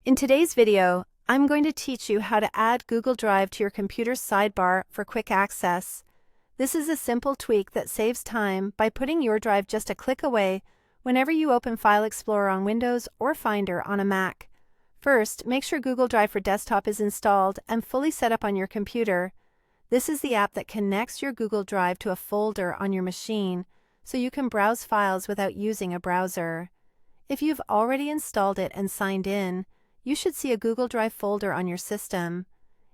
In today's video, I'm going to teach you how to add Google Drive to your computer's sidebar for quick access. This is a simple tweak that saves time by putting your drive just a click away whenever you open File Explorer on Windows or Finder on a Mac. First, make sure Google Drive for Desktop is installed and fully set up on your computer. This is the app that connects your Google Drive to a folder on your machine, so you can browse files without using a browser. If you've already installed it and signed in, you should see a Google Drive folder on your system.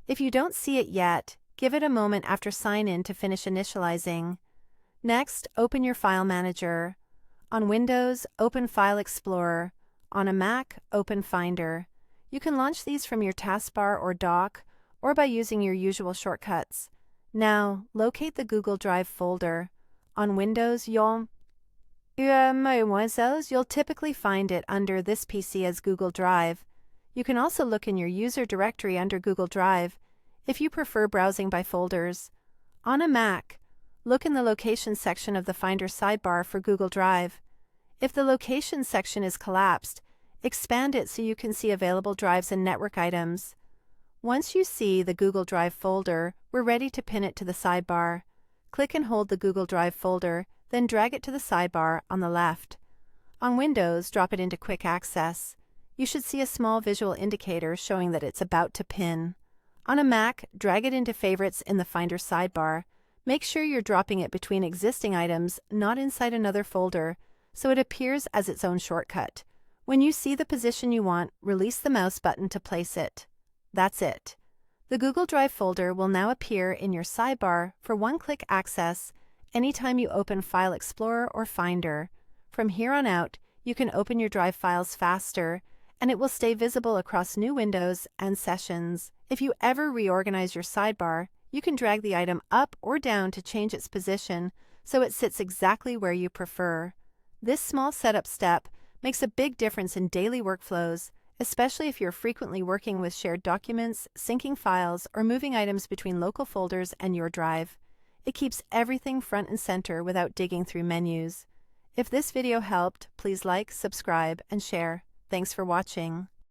If you don't see it yet, give it a moment after sign in to finish initializing. Next, open your File Manager. On Windows, open File Explorer. On a Mac, open Finder. You can launch these from your taskbar or dock, or by using your usual shortcuts. Now, locate the Google Drive folder. On Windows, you'll typically find it under this PC as Google Drive. You can also look in your user directory under Google Drive, if you prefer browsing by folders. On a Mac, look in the Location section of the Finder sidebar for Google Drive. If the Location section is collapsed, expand it so you can see available drives and network items. Once you see the Google Drive folder, we're ready to pin it to the sidebar. Click and hold the Google Drive folder, then drag it to the sidebar on the left. On Windows, drop it into Quick Access. You should see a small visual indicator showing that it's about to pin. On a Mac, drag it into Favorites in the Finder sidebar. Make sure you're dropping it between existing items, not inside another folder, so it appears as its own shortcut. When you see the position you want, release the mouse button to place it. That's it. The Google Drive folder will now appear in your sidebar for one-click access anytime you open File Explorer or Finder. From here on out, you can open your Drive files faster, and it will stay visible across new windows and sessions. If you ever reorganize your sidebar, you can drag the item up or down to change its position so it sits exactly where you prefer. This small setup step makes a big difference in daily workflows, especially if you're frequently working with shared documents, syncing files, or moving items between local folders and your drive. It keeps everything front and center without digging through menus. If this video helped, please like, subscribe, and share. Thanks for watching.